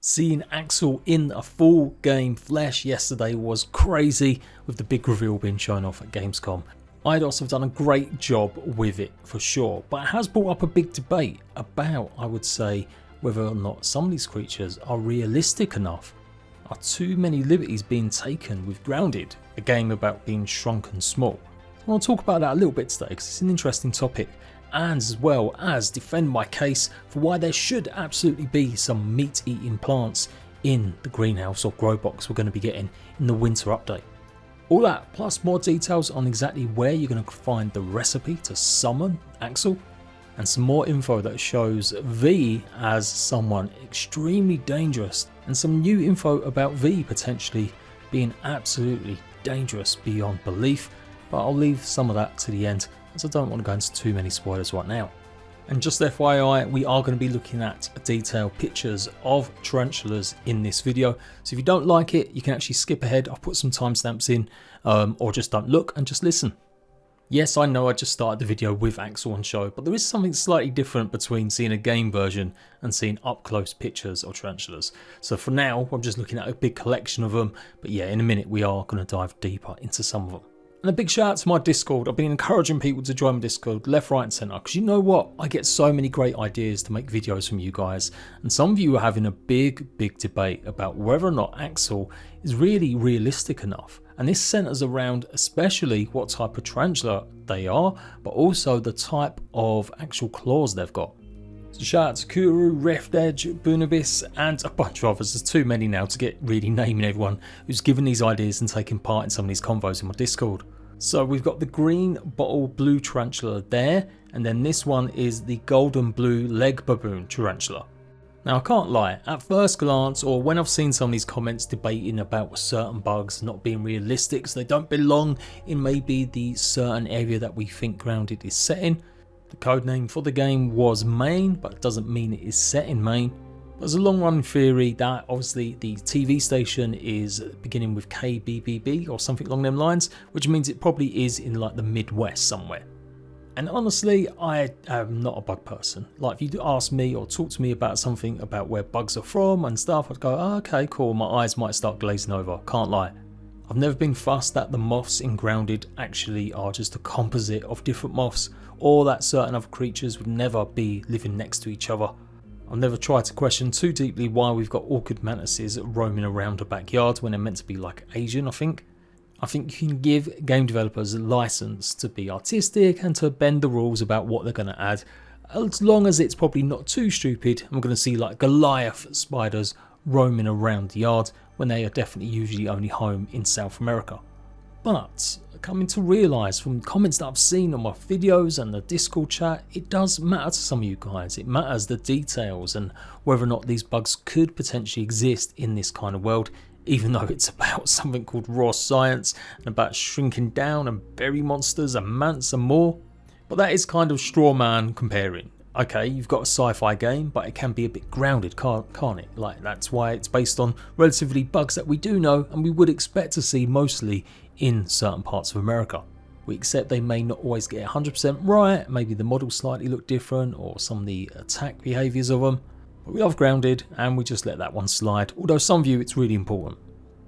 Seeing Axel in a full game flesh yesterday was crazy, with the big reveal being shown off at Gamescom. IDOS have done a great job with it for sure, but it has brought up a big debate about, I would say, whether or not some of these creatures are realistic enough. Are too many liberties being taken with Grounded, a game about being shrunk and small? I want to talk about that a little bit today because it's an interesting topic, and as well as defend my case for why there should absolutely be some meat-eating plants in the greenhouse or grow box we're going to be getting in the winter update. All that plus more details on exactly where you're going to find the recipe to summon Axel, and some more info that shows V as someone extremely dangerous, and some new info about V potentially being absolutely dangerous beyond belief, but I'll leave some of that to the end as I don't want to go into too many spoilers right now. And just FYI, we are going to be looking at detailed pictures of tarantulas in this video, so if you don't like it you can actually skip ahead. I'll put some timestamps in, or just don't look and just listen. Yes, I know I just started the video with Axel on show, but there is something slightly different between seeing a game version and seeing up close pictures of tarantulas. So for now I'm just looking at a big collection of them, but yeah, in a minute we are going to dive deeper into some of them. And a big shout out to my Discord. I've been encouraging people to join my Discord left, right and centre, because you know what, I get so many great ideas to make videos from you guys, and some of you are having a big debate about whether or not Axel is really realistic enough. And this centres around especially what type of tarantula they are, but also the type of actual claws they've got. So shout out to Kuru, Riftedge, Bunabis and a bunch of others. There's too many now to get really naming everyone who's given these ideas and taken part in some of these convos in my Discord. So we've got the green bottle blue tarantula there, and then this one is the golden blue leg baboon tarantula. Now I can't lie, at first glance, or when I've seen some of these comments debating about certain bugs not being realistic, so they don't belong in maybe the certain area that we think Grounded is set in. The codename for the game was Maine, but it doesn't mean it is set in Maine. There's a long run theory that obviously the TV station is beginning with KBBB or something along them lines, which means it probably is in like the Midwest somewhere. And honestly, I am not a bug person. Like if you ask me or talk to me about something about where bugs are from and stuff, I'd go, oh, okay, cool, my eyes might start glazing over, can't lie. I've never been fussed that the moths in Grounded actually are just a composite of different moths, or that certain other creatures would never be living next to each other. I've never tried to question too deeply why we've got orchid mantises roaming around the backyard when they're meant to be like Asian, I think you can give game developers a license to be artistic and to bend the rules about what they're going to add, as long as it's probably not too stupid. I'm going to see like Goliath spiders roaming around the yard when they are definitely usually only home in South America. But coming to realise from comments that I've seen on my videos and the Discord chat, it does matter to some of you guys. It matters the details and whether or not these bugs could potentially exist in this kind of world, even though it's about something called raw science and about shrinking down and berry monsters and mants and more. But that is kind of straw man comparing. Okay, you've got a sci-fi game, but it can be a bit grounded, can't it? Like that's why it's based on relatively bugs that we do know and we would expect to see mostly in certain parts of America. We accept they may not always get 100% right, maybe the models slightly look different or some of the attack behaviours of them. But we love Grounded and we just let that one slide, although some view it's really important.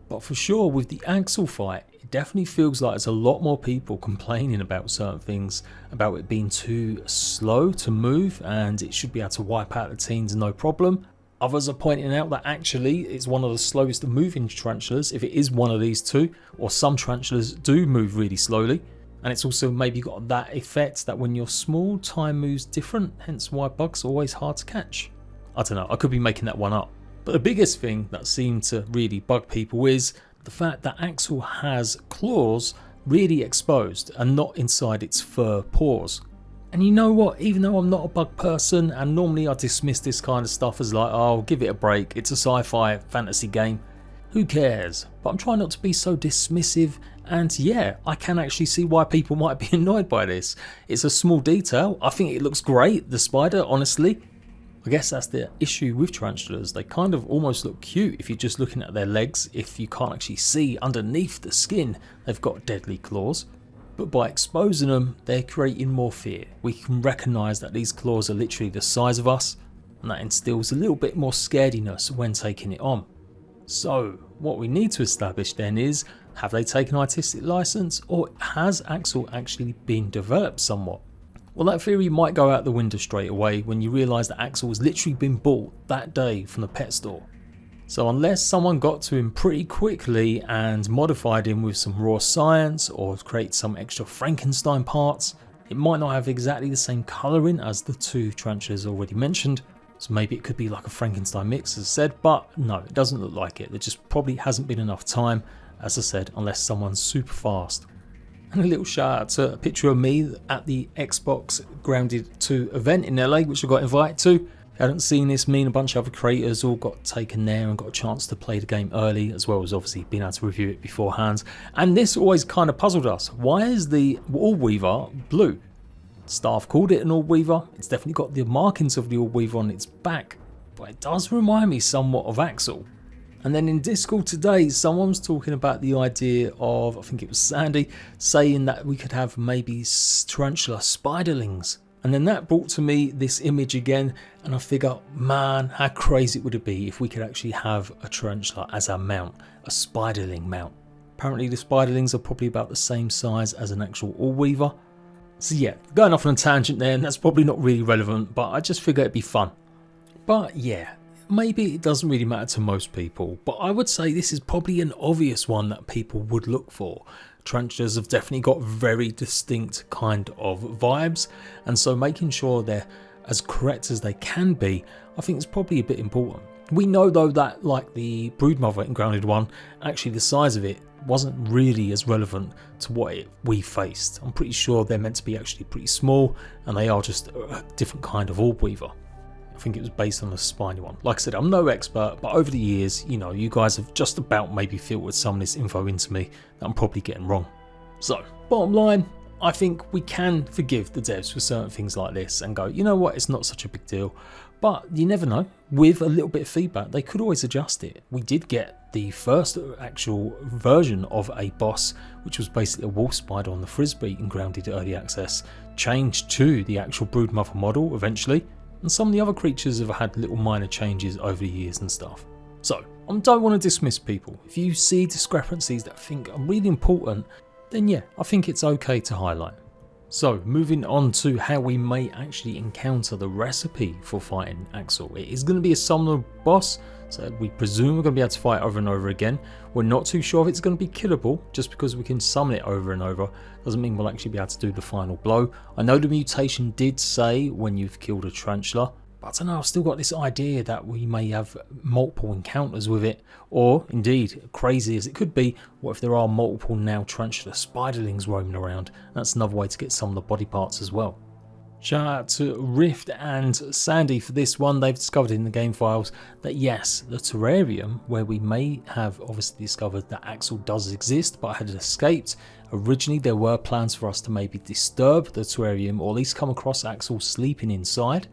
But for sure with the Axel fight, it definitely feels like there's a lot more people complaining about certain things, about it being too slow to move and it should be able to wipe out the teens no problem. Others are pointing out that actually it's one of the slowest moving tarantulas, if it is one of these two, or some tarantulas do move really slowly. And it's also maybe got that effect that when you're small, time moves different, hence why bugs are always hard to catch. I don't know, I could be making that one up. But the biggest thing that seemed to really bug people is the fact that Axel has claws really exposed and not inside its fur pores. And you know what, even though I'm not a bug person and normally I dismiss this kind of stuff as like, oh, give it a break, it's a sci-fi fantasy game, who cares? But I'm trying not to be so dismissive, and yeah, I can actually see why people might be annoyed by this. It's a small detail, I think it looks great, the spider, honestly. I guess that's the issue with tarantulas, they kind of almost look cute if you're just looking at their legs, if you can't actually see underneath the skin they've got deadly claws. But by exposing them, they're creating more fear. We can recognise that these claws are literally the size of us. and that instills a little bit more scarediness when taking it on. So what we need to establish then is, have they taken artistic license, or has AXL actually been developed somewhat? Well, that theory might go out the window straight away when you realise that AXL has literally been bought that day from the pet store. So unless someone got to him pretty quickly and modified him with some raw science or create some extra Frankenstein parts, it might not have exactly the same colouring as the two tarantulas already mentioned. So maybe it could be like a Frankenstein mix, as I said, but no, it doesn't look like it. There just probably hasn't been enough time, as I said, unless someone's super fast. And a little shout out to a picture of me at the Xbox Grounded 2 event in LA, which I got invited to. If you hadn't seen this, me and a bunch of other creators all got taken there and got a chance to play the game early, as well as obviously being able to review it beforehand. And this always kind of puzzled us. Why is the Orb Weaver blue? Staff called it an Orb Weaver. It's definitely got the markings of the Orb Weaver on its back, but it does remind me somewhat of AXL. And then in Discord today, someone was talking about the idea of, I think it was Sandy, saying that we could have maybe tarantula spiderlings. And then that brought to me this image again, and I figure, man, how crazy would it be if we could actually have a tarantula as our mount, a spiderling mount. Apparently the spiderlings are probably about the same size as an actual Orb Weaver. So yeah, going off on a tangent there, and that's probably not really relevant, but I just figure it'd be fun. But yeah, maybe it doesn't really matter to most people, but I would say this is probably an obvious one that people would look for. Tarantulas have definitely got very distinct kind of vibes, and so making sure they're as correct as they can be, I think is probably a bit important. We know though that, like the broodmother in Grounded 1, actually the size of it wasn't really as relevant to what we faced. I'm pretty sure they're meant to be actually pretty small, and they are just a different kind of Orb Weaver. I think it was based on a spiny one. Like I said, I'm no expert, but over the years, you know, you guys have just about maybe filtered some of this info into me that I'm probably getting wrong. So, bottom line, I think we can forgive the devs for certain things like this and go, you know what, it's not such a big deal. But you never know, with a little bit of feedback, they could always adjust it. We did get the first actual version of a boss, which was basically a wolf spider on the Frisbee in Grounded Early Access, changed to the actual broodmother model eventually. And some of the other creatures have had little minor changes over the years and stuff. So, I don't want to dismiss people. If you see discrepancies that I think are really important, then yeah, I think it's okay to highlight. So, moving on to how we may actually encounter the recipe for fighting AXL. It is going to be a summoner boss, so we presume we're going to be able to fight over and over again. We're not too sure if it's going to be killable. Just because we can summon it over and over doesn't mean we'll actually be able to do the final blow. I know the mutation did say when you've killed a tarantula, but I don't know, I've still got this idea that we may have multiple encounters with it, or indeed, crazy as it could be, what if there are multiple now tarantula spiderlings roaming around? That's another way to get some of the body parts as well. Shout out to Rift and Sandy for this one. They've discovered in the game files that yes, the terrarium, where we may have obviously discovered that AXL does exist but had escaped. Originally there were plans for us to maybe disturb the terrarium, or at least come across AXL sleeping inside.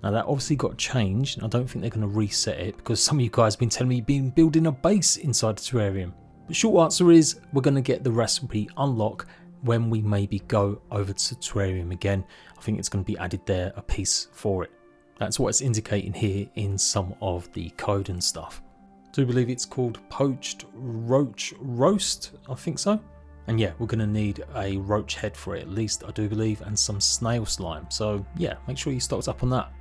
Now that obviously got changed, and I don't think they're going to reset it, because some of you guys have been telling me you've been building a base inside the terrarium. The short answer is we're going to get the recipe unlock when we maybe go over to terrarium again. I think it's going to be added there, a piece for it. That's what it's indicating here in some of the code and stuff. I do believe it's called poached roach roast, I think so. And yeah, we're going to need a roach head for it at least, I do believe, and some snail slime. So yeah, make sure you stocked up on that.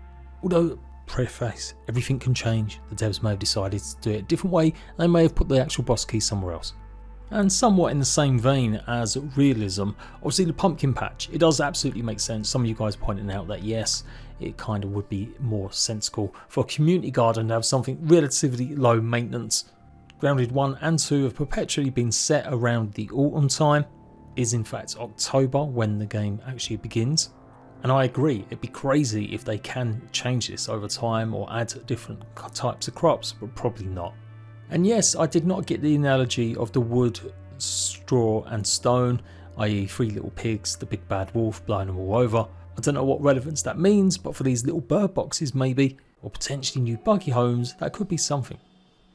Although, preface, everything can change. The devs may have decided to do it a different way. They may have put the actual boss key somewhere else. And somewhat in the same vein as realism, obviously the pumpkin patch, it does absolutely make sense. Some of you guys pointing out that yes, it kind of would be more sensible for a community garden to have something relatively low maintenance. Grounded 1 and 2 have perpetually been set around the autumn time. It is in fact October when the game actually begins. And I agree, it'd be crazy if they can change this over time or add different types of crops, but probably not. And yes, I did not get the analogy of the wood, straw and stone, i.e. 3 little pigs, the big bad wolf blowing them all over. I don't know what relevance that means, but for these little bird boxes maybe, or potentially new buggy homes, that could be something.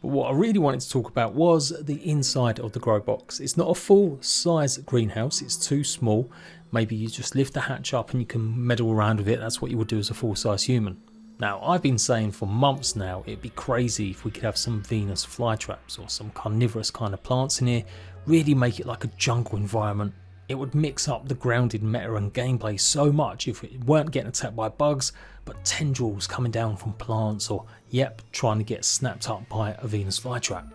But what I really wanted to talk about was the inside of the grow box. It's not a full size greenhouse, it's too small. Maybe you just lift the hatch up and you can meddle around with it. That's what you would do as a full size human. Now, I've been saying for months now it'd be crazy if we could have some Venus flytraps or some carnivorous kind of plants in here, really make it like a jungle environment. It would mix up the grounded meta and gameplay so much if we weren't getting attacked by bugs, but tendrils coming down from plants, or yep, trying to get snapped up by a Venus flytrap.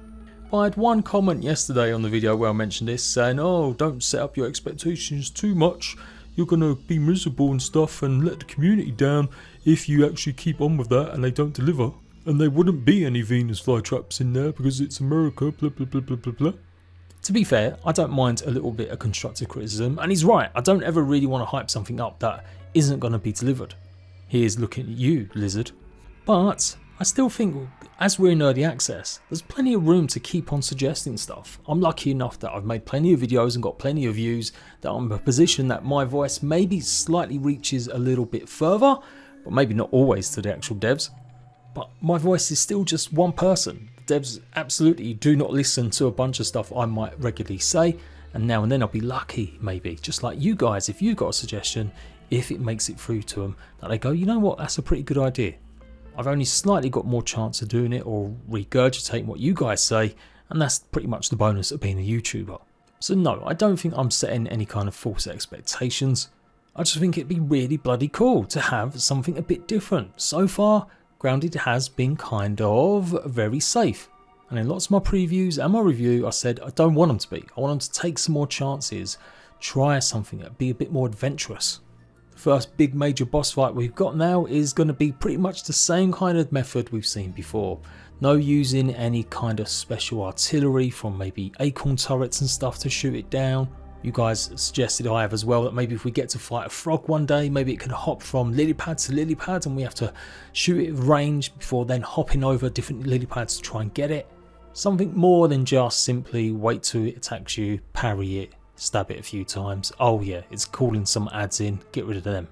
But I had one comment yesterday on the video where I mentioned this, saying, oh, don't set up your expectations too much, you're gonna be miserable and stuff and let the community down if you actually keep on with that and they don't deliver. And there wouldn't be any Venus flytraps in there because it's America, blah blah blah blah blah blah. To be fair, I don't mind a little bit of constructive criticism, and he's right, I don't ever really want to hype something up that isn't going to be delivered. Here's looking at you, Lizard. But I still think, as we're in early access, there's plenty of room to keep on suggesting stuff. I'm lucky enough that I've made plenty of videos and got plenty of views, that I'm in a position that my voice maybe slightly reaches a little bit further, but maybe not always to the actual devs. But my voice is still just one person. The devs absolutely do not listen to a bunch of stuff I might regularly say, and now and then I'll be lucky, maybe, just like you guys, if you've got a suggestion, if it makes it through to them, that they go, you know what, that's a pretty good idea. I've only slightly got more chance of doing it or regurgitating what you guys say, and that's pretty much the bonus of being a YouTuber. So no, I don't think I'm setting any kind of false expectations. I just think it'd be really bloody cool to have something a bit different. So far, Grounded has been kind of very safe, and in lots of my previews and my review I said I don't want them to be. I want them to take some more chances, try something that be a bit more adventurous. The first big major boss fight we've got now is going to be pretty much the same kind of method we've seen before. No using any kind of special artillery from maybe acorn turrets and stuff to shoot it down. You guys suggested, I have as well, that maybe if we get to fight a frog one day, maybe it can hop from lily pad to lily pad and we have to shoot it at range before then hopping over different lily pads to try and get it. Something more than just simply wait till it attacks you, parry it, stab it a few times. Oh yeah, it's calling some ads in, get rid of them.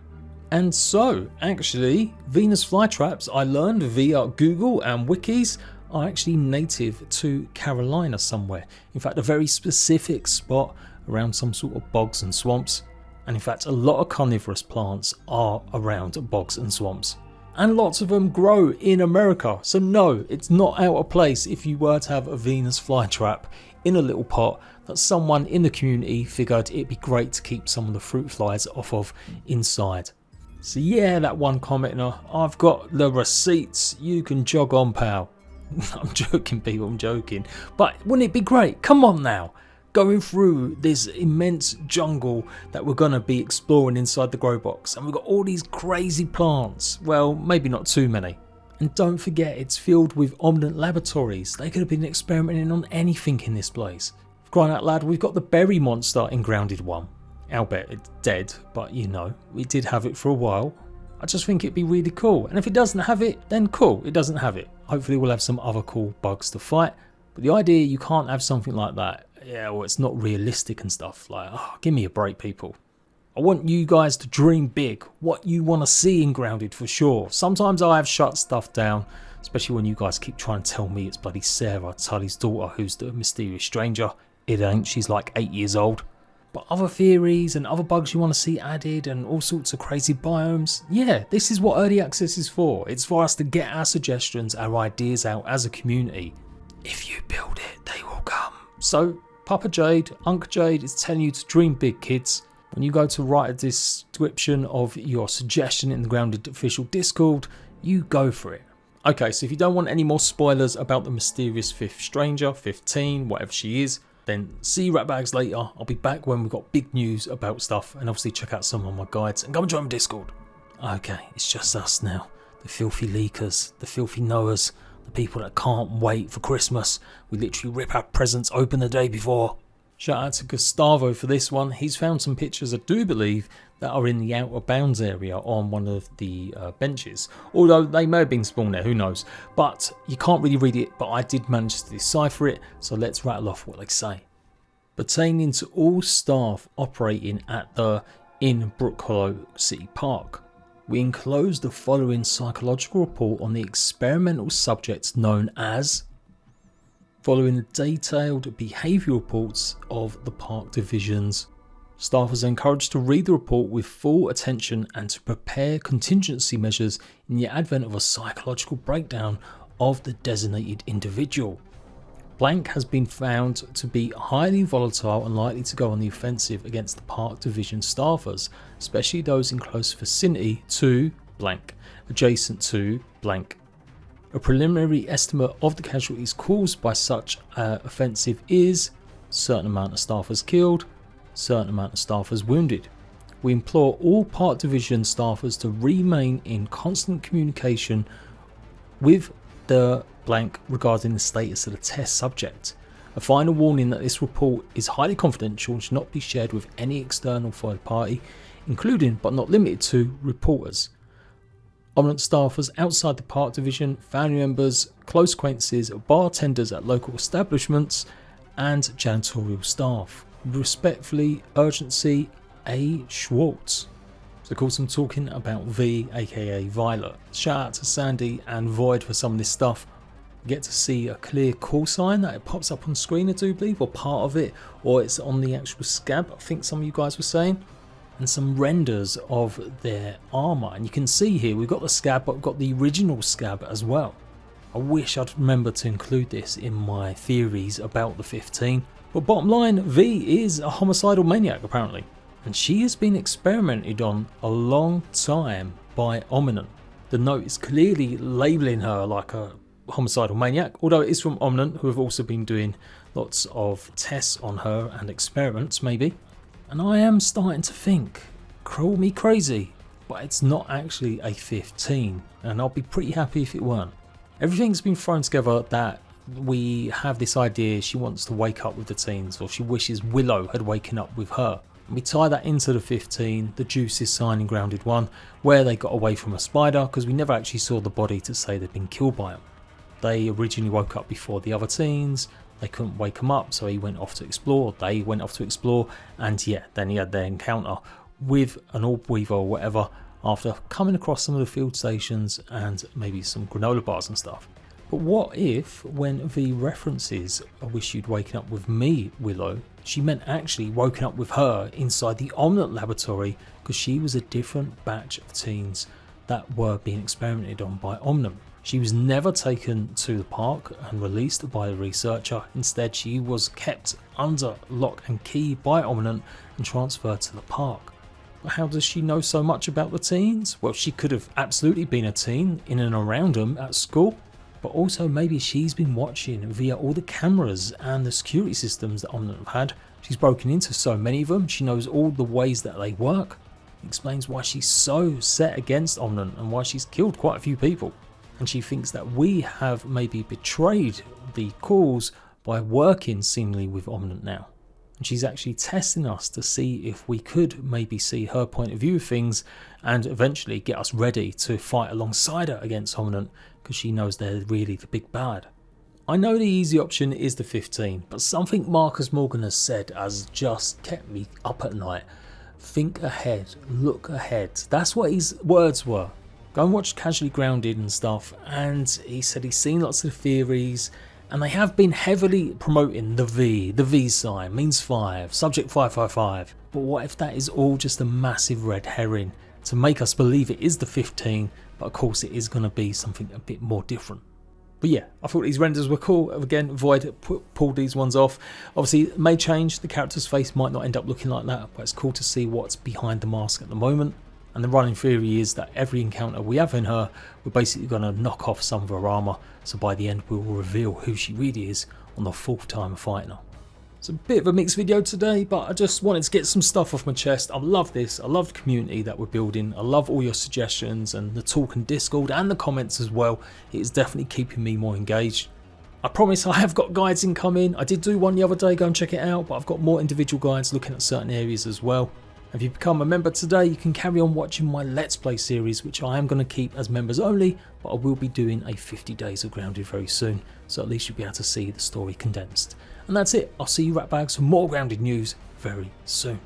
And so, actually, Venus flytraps, I learned via Google and wikis, are actually native to Carolina somewhere. In fact, a very specific spot around some sort of bogs and swamps, and in fact a lot of carnivorous plants are around bogs and swamps, and lots of them grow in America, so no, it's not out of place if you were to have a Venus flytrap in a little pot that someone in the community figured it'd be great to keep some of the fruit flies off of inside. So yeah, that one commenter, I've got the receipts, you can jog on, pal. I'm joking people, I'm joking, but wouldn't it be great? Come on now, going through this immense jungle that we're going to be exploring inside the grow box, and we've got all these crazy plants, well maybe not too many, and don't forget it's filled with omnivore laboratories. They could have been experimenting on anything in this place. For crying out loud, we've got the berry monster in Grounded 1. I'll bet it's dead, but you know, we did have it for a while. I just think it'd be really cool, and if it doesn't have it, then cool, it doesn't have it. Hopefully we'll have some other cool bugs to fight, but the idea you can't have something like that, yeah, well, it's not realistic and stuff. Like, oh, give me a break, people. I want you guys to dream big, what you want to see in Grounded for sure. Sometimes I have shut stuff down, especially when you guys keep trying to tell me it's bloody Sarah, Tully's daughter, who's the mysterious stranger. It ain't, she's like 8 years old. But other theories and other bugs you want to see added and all sorts of crazy biomes, yeah, this is what early access is for. It's for us to get our suggestions, our ideas out as a community. If you build it, they will come. So, Papa Jade, Uncle Jade is telling you to dream big, kids. When you go to write a description of your suggestion in the Grounded official Discord, you go for it. Okay, so if you don't want any more spoilers about the mysterious fifth stranger, 15, whatever she is, then see you ratbags later. I'll be back when we've got big news about stuff, and obviously check out some of my guides and come and join my Discord. Okay, it's just us now. The filthy leakers, the filthy knowers, the people that can't wait for Christmas. We literally rip our presents open the day before. Shout out to Gustavo for this one. He's found some pictures, I do believe, that are in the outer bounds area on one of the benches. Although they may have been spawned there, who knows. But you can't really read it, but I did manage to decipher it, so let's rattle off what they say. Pertaining to all staff operating at the in Brook Hollow City Park, we enclose the following psychological report on the experimental subjects known as, following the detailed behavioural reports of the park divisions. Staffers are encouraged to read the report with full attention and to prepare contingency measures in the advent of a psychological breakdown of the designated individual. Blank has been found to be highly volatile and likely to go on the offensive against the Park Division staffers, especially those in close vicinity to blank, adjacent to blank. A preliminary estimate of the casualties caused by such offensive is certain amount of staffers killed, certain amount of staffers wounded. We implore all Park Division staffers to remain in constant communication with the blank regarding the status of the test subject. A final warning that this report is highly confidential and should not be shared with any external third party, including but not limited to reporters, Omnant staffers outside the Park Division, family members, close acquaintances, bartenders at local establishments, and janitorial staff. Respectfully, urgency, A. Schwartz. So of course I'm talking about V, aka Violet. Shout out to Sandy and Void for some of this stuff. You get to see a clear call sign that it pops up on screen, I do believe, or part of it, or it's on the actual scab, I think some of you guys were saying, and some renders of their armour. And you can see here we've got the scab, but we've got the original scab as well. I wish I'd remember to include this in my theories about the 15. But bottom line, V is a homicidal maniac apparently, and she has been experimented on a long time by Omnant. The note is clearly labelling her like a homicidal maniac, although it is from Omnant, who have also been doing lots of tests on her and experiments maybe. And I am starting to think, call me crazy, but it's not actually a 15, and I'll be pretty happy if it weren't. Everything's been thrown together that we have this idea she wants to wake up with the teens, or she wishes Willow had waken up with her. And we tie that into the 15, the Juices sign in Grounded 1, where they got away from a spider, because we never actually saw the body to say they'd been killed by him. They originally woke up before the other teens, they couldn't wake him up, so he went off to explore, they went off to explore, and yeah, then he had their encounter with an orb weaver or whatever after coming across some of the field stations and maybe some granola bars and stuff. But what if, when V references I wish you'd waken up with me, Willow, she meant actually woken up with her inside the Omnant laboratory, because she was a different batch of teens that were being experimented on by Omnant. She was never taken to the park and released by the researcher. Instead, she was kept under lock and key by Omnant and transferred to the park. But how does she know so much about the teens? Well, she could have absolutely been a teen in and around them at school, but also maybe she's been watching via all the cameras and the security systems that Omnant have had. She's broken into so many of them, she knows all the ways that they work. It explains why she's so set against Omnant and why she's killed quite a few people. And she thinks that we have maybe betrayed the cause by working seemingly with Omnant now. And she's actually testing us to see if we could maybe see her point of view of things and eventually get us ready to fight alongside her against Omnant, because she knows they're really the big bad. I know the easy option is the 15, but something Marcus Morgan has said has just kept me up at night. Think ahead, look ahead. That's what his words were. Go and watch Casually Grounded and stuff, and he said he's seen lots of theories, and they have been heavily promoting the V sign, means 5, subject 555. But what if that is all just a massive red herring to make us believe it is the 15, but of course it is going to be something a bit more different. But yeah, I thought these renders were cool. Again, Void pulled these ones off. Obviously, it may change. The character's face might not end up looking like that, but it's cool to see what's behind the mask at the moment. And the running theory is that every encounter we have in her, we're basically going to knock off some of her armour, so by the end we will reveal who she really is on the 4th time of fighting her. It's a bit of a mixed video today, but I just wanted to get some stuff off my chest. I love this, I love the community that we're building, I love all your suggestions and the talk in Discord and the comments as well. It is definitely keeping me more engaged. I promise I have got guides incoming. I did do one the other day, go and check it out, but I've got more individual guides looking at certain areas as well. If you become a member today, you can carry on watching my Let's Play series, which I am going to keep as members only, but I will be doing a 50 days of Grounded very soon, so at least you'll be able to see the story condensed. And that's it. I'll see you ratbags for more Grounded news very soon.